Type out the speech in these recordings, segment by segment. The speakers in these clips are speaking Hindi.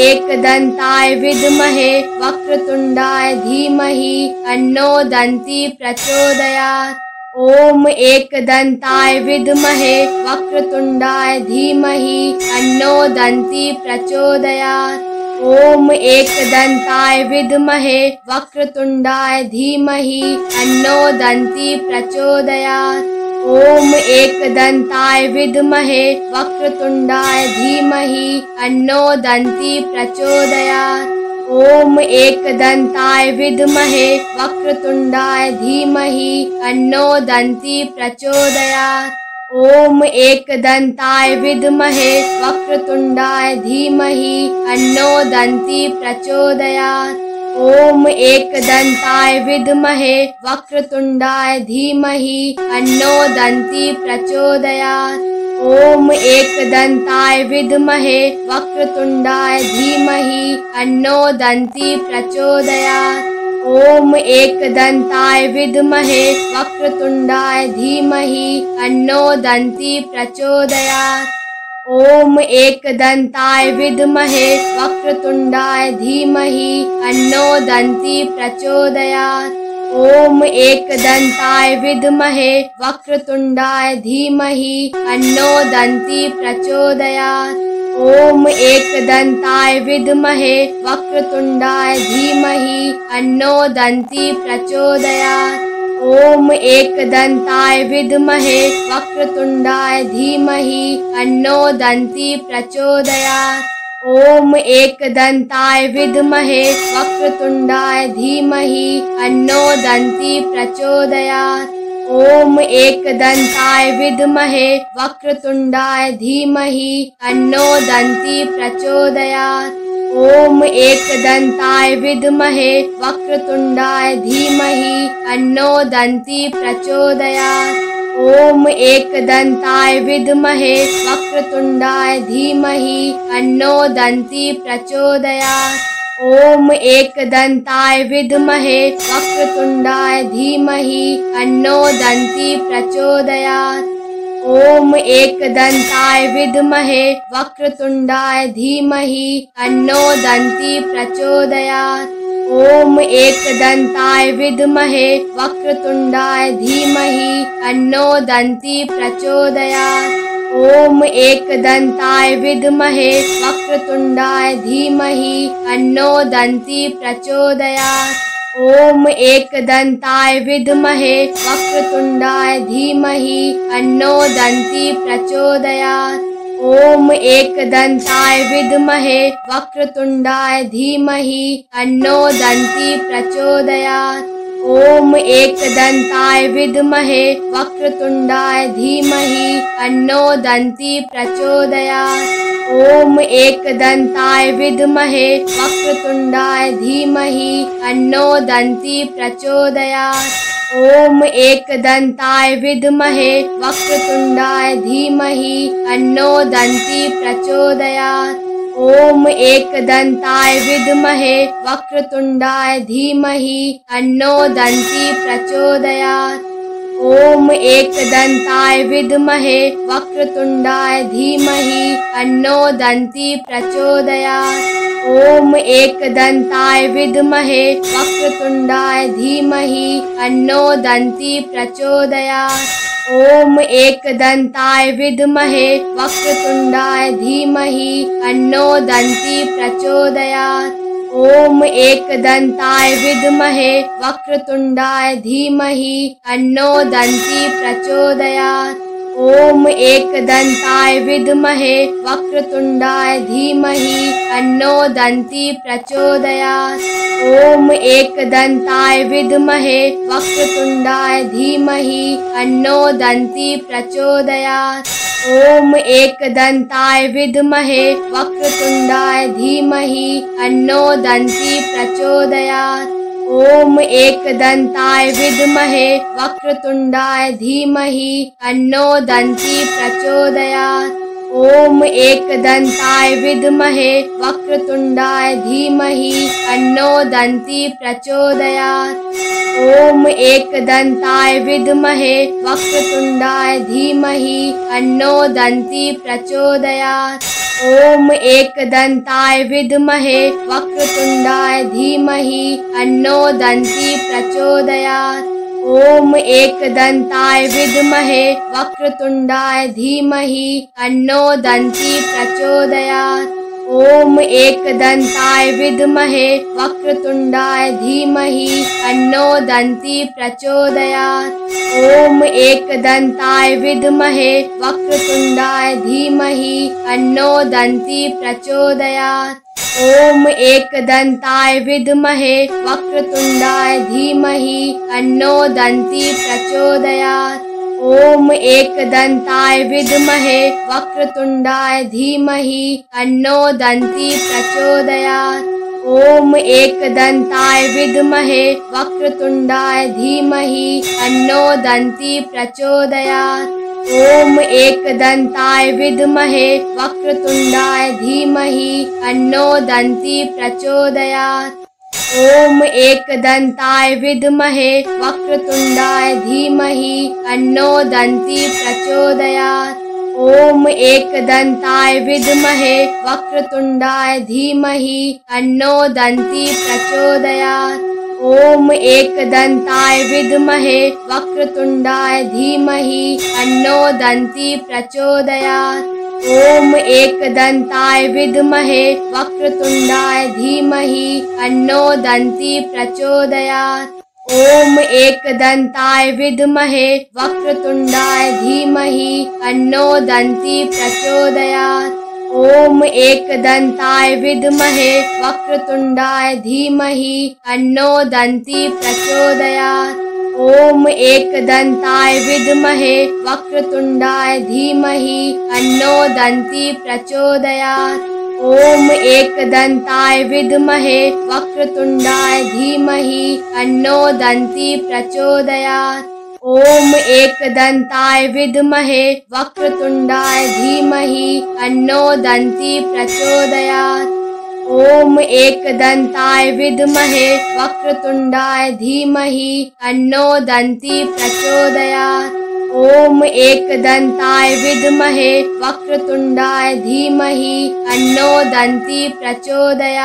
एकदन्ताय विद्महे वक्रतुण्डाय धीमहि तन्नो दन्ती प्रचोदयात्। ॐ एकदन्ताय विद्महे वक्रतुण्डाय धीमहि तन्नो दन्ती प्रचोदयात्। ॐ एकदन्ताय विद्महे वक्रतुण्डाय धीमहि तन्नो दन्ती प्रचोदयात्। ॐ एकदन्ताय विद्महे वक्रतुण्डाय धीमहि तन्नो दन्ती प्रचोदयात्। ॐ एकदन्ताय विद्महे वक्रतुण्डाय धीमहि तन्नो दन्ती प्रचोदयात्। ॐ एकदन्ताय विद्महे वक्रतुण्डाय धीमहि तन्नो दन्ती प्रचोदयात्। ॐ एकदन्ताय विद्महे वक्रतुण्डाय धीमहि तन्नो दन्ती प्रचोदयात्। ॐ एकदन्ताय विद्महे वक्रतुण्डाय धीमहि तन्नो दन्ती प्रचोदयात्। ॐ एकदन्ताय विद्महे वक्रतुण्डाय धीमहि तन्नो दन्ती प्रचोदयात्। ॐ एकदन्ताय विद्महे वक्रतुण्डाय धीमहि तन्नो दन्ती प्रचोदयात्। ॐ एकदन्ताय विद्महे वक्रतुण्डाय धीमहि तन्नो दन्ती प्रचोदयात्। ॐ एकदन्ताय विद्महे वक्रतुण्डाय धीमहि तन्नो दन्ती प्रचोदयात्। ॐ एकदन्ताय विद्महे वक्रतुण्डाय धीमहि तन्नो दन्ती प्रचोदयात्। ॐ एकदन्ताय विद्महे वक्रतुण्डाय धीमहि तन्नो दन्ती प्रचोदयात्। ॐ एकदन्ताय विद्महे वक्रतुण्डाय धीमहि तन्नो दन्ती प्रचोदयात्। ॐ एकदन्ताय विद्महे वक्रतुण्डाय धीमहि तन्नो दन्ती प्रचोदयात्। ॐ एकदन्ताय विद्महे वक्रतुण्डाय धीमहि तन्नो दन्ती प्रचोदयात्। ॐ एकदन्ताय विद्महे वक्रतुण्डाय धीमहि तन्नो दन्ती प्रचोदयात्। ॐ एकदन्ताय विद्महे वक्रतुण्डाय धीमहि तन्नो दन्ती प्रचोदयात्। ॐ एकदन्ताय विद्महे वक्रतुण्डाय धीमहि तन्नो दन्ती प्रचोदयात्। ॐ एकदन्ताय विद्महे वक्रतुण्डाय धीमहि तन्नो दन्ती प्रचोदयात्। ॐ एकदन्ताय विद्महे वक्रतुण्डाय धीमहि तन्नो दन्ती प्रचोदयात्। ॐ एकदन्ताय विद्महे वक्रतुण्डाय धीमहि तन्नो दन्ती प्रचोदयात्। ॐ एकदन्ताय विद्महे वक्रतुण्डाय धीमहि तन्नो दन्ती प्रचोदयात्। ॐ एकदन्ताय विद्महे वक्रतुण्डाय धीमहि तन्नो दन्ती प्रचोदयात्। ॐ एकदन्ताय विद्महे वक्रतुण्डाय धीमहि तन्नो दन्ती प्रचोदयात्। ॐ एकदन्ताय विद्महे वक्रतुण्डाय धीमहि तन्नो दन्ती प्रचोदयात्। ॐ एकदन्ताय विद्महे वक्रतुण्डाय धीमहि तन्नो दन्ती प्रचोदयात्। ॐ एकदन्ताय विद्महे वक्रतुण्डाय धीमहि तन्नो दन्ती प्रचोदयात्। ॐ एकदन्ताय विद्महे वक्रतुण्डाय धीमहि तन्नो दन्ती प्रचोदयात्। ॐ एकदन्ताय विद्महे वक्रतुण्डाय धीमहि तन्नो दन्ती प्रचोदयात्। ॐ एकदन्ताय विद्महे वक्रतुण्डाय धीमहि तन्नो दन्ती प्रचोदयात्। ॐ एकदन्ताय विद्महे वक्रतुण्डाय धीमहि तन्नो दन्ती प्रचोदयात्। ॐ एकदन्ताय विद्महे वक्रतुण्डाय धीमहि तन्नो दन्ती प्रचोदयात्। ॐ एकदन्ताय विद्महे वक्रतुण्डाय धीमहि तन्नो दन्ती प्रचोदयात्। ॐ एकदन्ताय विद्महे वक्रतुण्डाय धीमहि तन्नो दन्ती प्रचोदयात्। ॐ एकदन्ताय विद्महे वक्रतुण्डाय धीमहि तन्नो दन्ती प्रचोदयात्। ओम एकदन्ताय विद्महे वक्रतुण्डाय धीमहि तन्नो दन्ती प्रचोदयात्। ओम एकदन्ताय विद्महे वक्रतुण्डाय धीमहि तन्नो दन्ती प्रचोदयात्। ओम एकदन्ताय विद्महे वक्रतुण्डाय धीमहि तन्नो दन्ती प्रचोदयात्। ओम एकदन्ताय विद्महे वक्रतुण्डाय धीमहि तन्नो दन्ती प्रचोदयात्। ओम एकदन्ताय विद्महे वक्रतुण्डाय धीमहि तन्नो दन्ती प्रचोदयात्। ओम एकदन्ताय विद्महे वक्रतुण्डाय धीमहि तन्नो दन्ती प्रचोदयात्। ओम एकदन्ताय विद्महे वक्रतुण्डाय धीमहि तन्नो दन्ती प्रचोदयात्। ओम एकदन्ताय विद्महे वक्रतुण्डाय धीमहि तन्नो दन्ती प्रचोदयात्। ओम एकदन्ताय विद्महे वक्रतुण्डाय धीमहि तन्नो दन्ती प्रचोदयात्। ओम एकदन्ताय विद्महे वक्रतुण्डाय धीमहि तन्नो दन्ती प्रचोदयात्। ओम एकदन्ताय विद्महे वक्रतुण्डाय धीमहि तन्नो दन्ती प्रचोदयात्। ओम एकदन्ताय विद्महे वक्रतुण्डाय धीमहि तन्नो दन्ती प्रचोदयात्। ओम एकदन्ताय विद्महे वक्रतुण्डाय धीमहि तन्नो दन्ती प्रचोदयात्। ओम एकदन्ताय विद्महे वक्रतुण्डाय धीमहि तन्नो दन्ती प्रचोदयात्। ओम एकदन्ताय विद्महे वक्रतुण्डाय धीमहि तन्नो दन्ती प्रचोदयात्। ओम एकदन्ताय विद्महे वक्रतुण्डाय धीमहि तन्नो दन्ती प्रचोदयात्। ओम एकदन्ताय विद्महे वक्रतुण्डाय धीमहि तन्नो दन्ती प्रचोदयात्। ओम एकदन्ताय विद्महे वक्रतुण्डाय धीमहि तन्नो दन्ती प्रचोदयात्। ओम एकदन्ताय विद्महे वक्रतुण्डाय धीमहि तन्नो दन्ती प्रचोदयात्।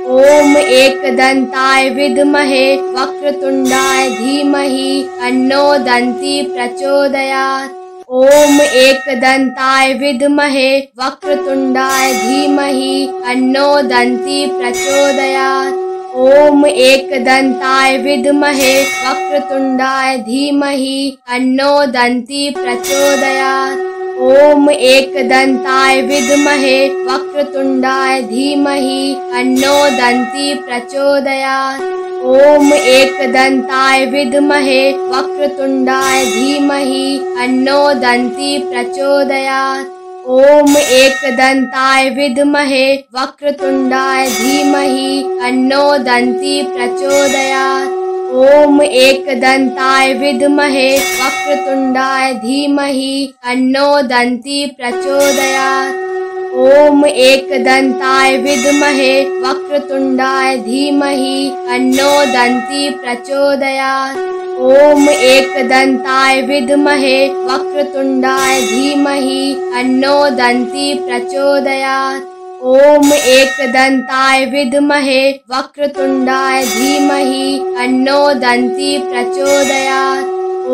ओम एकदन्ताय विद्महे वक्रतुण्डाय धीमहि तन्नो दन्ती प्रचोदयात्। ओम एकदन्ताय विद्महे वक्रतुण्डाय धीमहि तन्नो दन्ती प्रचोदयात्। ओम एकदन्ताय विद्महे वक्रतुण्डाय धीमहि तन्नो दन्ती प्रचोदयात्। ओम एकदन्ताय विद्महे वक्रतुण्डाय धीमहि तन्नो दन्ती प्रचोदयात्। ओम एकदन्ताय विद्महे वक्रतुण्डाय धीमहि तन्नो दन्ती प्रचोदयात्। ओम एकदन्ताय विद्महे वक्रतुण्डाय धीमहि तन्नो दन्ती प्रचोदयात्। ओम एकदन्ताय विद्महे वक्रतुण्डाय धीमहि तन्नो दन्ती प्रचोदयात्। ओम एकदन्ताय विद्महे वक्रतुण्डाय धीमहि तन्नो दन्ती प्रचोदयात्। ओम एकदन्ताय विद्महे वक्रतुण्डाय धीमहि तन्नो दन्ती प्रचोदयात्। ओम एकदन्ताय विद्महे वक्रतुण्डाय धीमहि तन्नो दन्ती प्रचोदयात्।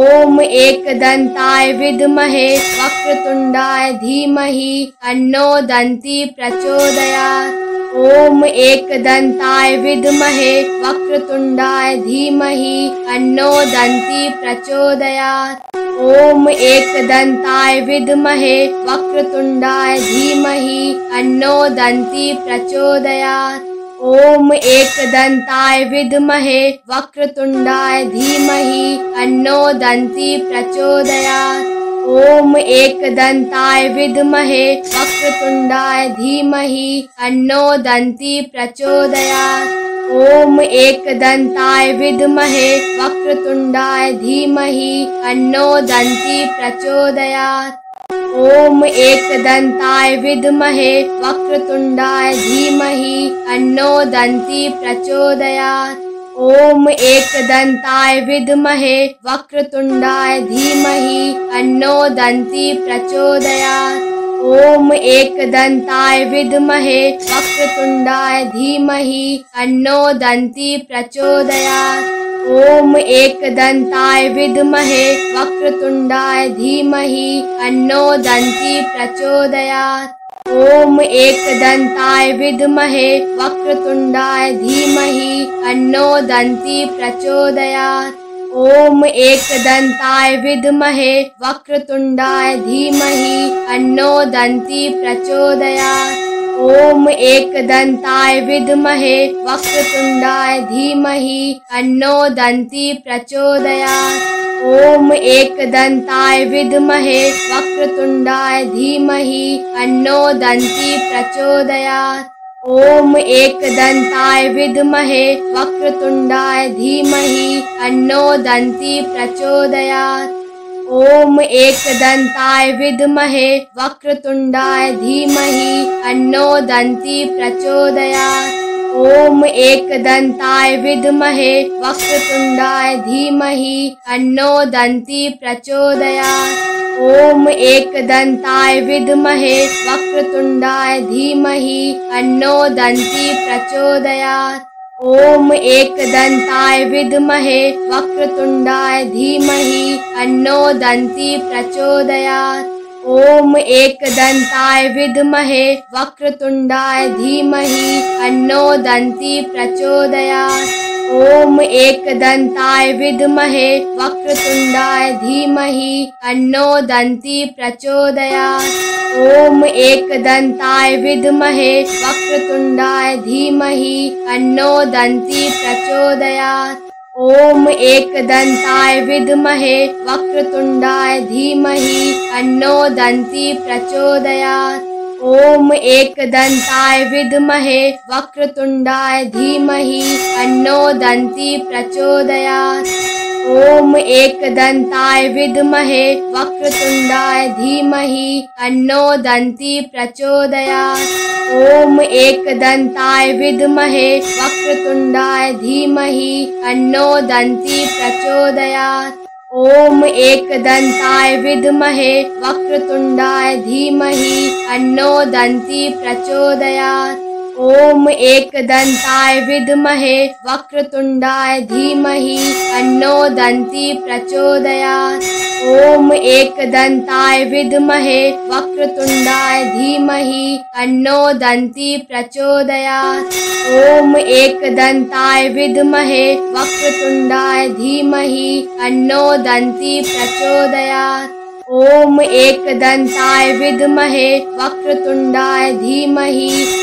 ओम एकदन्ताय विद्महे वक्रतुण्डाय धीमहि तन्नो दन्ती प्रचोदयात्। ओम एकदन्ताय विद्महे वक्रतुण्डाय धीमहि तन्नो दन्ती प्रचोदयात्। ओम एकदन्ताय विद्महे वक्रतुण्डाय धीमहि तन्नो दन्ती प्रचोदयात्। ओम एकदन्ताय विद्महे वक्रतुण्डाय धीमहि तन्नो दन्ती प्रचोदयात्। ओम एकदन्ताय विद्महे वक्रतुण्डाय धीमहि तन्नो दन्ती प्रचोदयात्। ओम एकदन्ताय विद्महे वक्रतुण्डाय धीमहि तन्नो दन्ती प्रचोदयात्। ओम एकदन्ताय विद्महे वक्रतुण्डाय धीमहि तन्नो दन्ती प्रचोदयात्। ओम एकदन्ताय विद्महे वक्रतुण्डाय धीमहि तन्नो दन्ती प्रचोदयात्। ओम एकदन्ताय विद्महे वक्रतुण्डाय धीमहि तन्नो दन्ती प्रचोदयात्। ओम एकदन्ताय विद्महे वक्रतुण्डाय धीमहि तन्नो दन्ती प्रचोदयात्। ओम एकदन्ताय विद्महे वक्रतुण्डाय धीमहि तन्नो दन्ती प्रचोदयात्। ओम एकदन्ताय विद्महे वक्रतुण्डाय धीमहि तन्नो दन्ती प्रचोदयात्। ओम एकदन्ताय विद्महे वक्रतुण्डाय धीमहि तन्नो दन्ती प्रचोदयात्। ओम एकदन्ताय विद्महे वक्रतुण्डाय धीमहि तन्नो दन्ती प्रचोदयात्। ओम एकदन्ताय विद्महे वक्रतुण्डाय धीमहि तन्नो दन्ती प्रचोदयात्। ओम एकदन्ताय विद्महे वक्रतुण्डाय धीमहि तन्नो दन्ती प्रचोदयात्। ओम एकदन्ताय विद्महे वक्रतुण्डाय धीमहि तन्नो दन्ती प्रचोदयात्। ओम एकदन्ताय विद्महे वक्रतुण्डाय धीमहि तन्नो दन्ती प्रचोदयात्। ओम एकदन्ताय विद्महे वक्रतुण्डाय धीमहि तन्नो दन्ती प्रचोदयात्। ओम एकदन्ताय विद्महे वक्रतुण्डाय धीमहि तन्नो दन्ती प्रचोदयात्। ओम एकदन्ताय विद्महे वक्रतुण्डाय धीमहि तन्नो दन्ती प्रचोदयात्। ओम एकदन्ताय विद्महे वक्रतुण्डाय धीमहि तन्नो दन्ती प्रचोदयात्। ओम एकदन्ताय विद्महे वक्रतुण्डाय धीमहि तन्नो दन्ती प्रचोदयात्। ओम एकदन्ताय विद्महे वक्रतुण्डाय धीमहि तन्नो दन्ती प्रचोदयात्। ओम एकदन्ताय विद्महे वक्रतुण्डाय धीमहि तन्नो दन्ती प्रचोदयात्। ओम एकदन्ताय विद्महे वक्रतुण्डाय धीमहि तन्नो दन्ती प्रचोदयात्। ओम एकदन्ताय विद्महे वक्रतुण्डाय धीमहि तन्नो दन्ती प्रचोदयात्। ओम एकदन्ताय विद्महे वक्रतुण्डाय धीमहि तन्नो दन्ती प्रचोदयात्। ओम एकदन्ताय विद्महे वक्रतुण्डाय धीमहि तन्नो दन्ती प्रचोदयात्। ओम एकदन्ताय विद्महे वक्रतुण्डाय धीमहि तन्नो दन्ती प्रचोदयात्। ओम एकदन्ताय विद्महे वक्रतुण्डाय धीमहि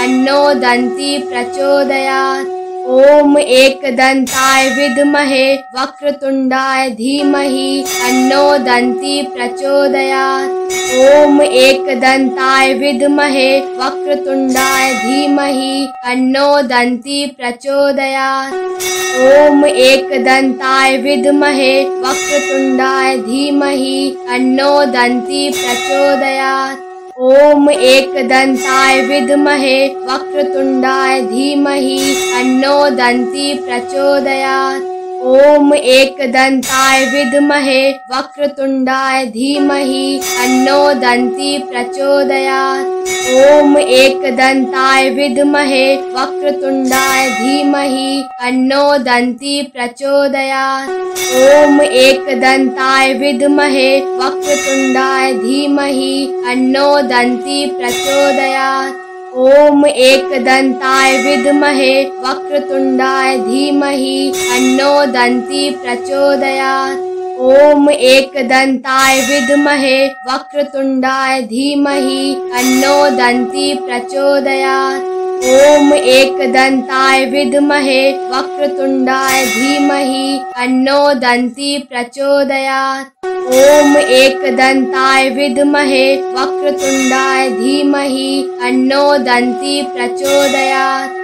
तन्नो दन्ती प्रचोदयात्। ओम एकदन्ताय विद्महे वक्रतुण्डाय धीमहि तन्नो दन्ती प्रचोदयात्। ओम एकदन्ताय विद्महे वक्रतुण्डाय धीमहि तन्नो दन्ती प्रचोदयात्। ओम एकदन्ताय विद्महे वक्रतुण्डाय धीमहि तन्नो दन्ती प्रचोदयात्। ओम एकदन्ताय विद्महे वक्रतुण्डाय धीमहि तन्नो दन्ती प्रचोदयात्। ओम एकदन्ताय विद्महे वक्रतुण्डाय धीमहि तन्नो दन्ती प्रचोदयात्। ओम एकदन्ताय विद्महे वक्रतुण्डाय धीमहि तन्नो दन्ती प्रचोदयात्। ओम एकदन्ताय विद्महे वक्रतुण्डाय धीमहि तन्नो दन्ती प्रचोदयात्। ओम एकदन्ताय विद्महे वक्रतुण्डाय धीमहि तन्नो दन्ती प्रचोदयात्। ओम एकदन्ताय विद्महे वक्रतुण्डाय धीमहि तन्नो दन्ती प्रचोदयात्। ओम एकदन्ताय विद्महे वक्रतुण्डाय धीमहि तन्नो दन्ती प्रचोदयात्। ओम एकदन्ताय विद्महे वक्रतुण्डाय धीमहि तन्नो दन्ती प्रचोदयात्।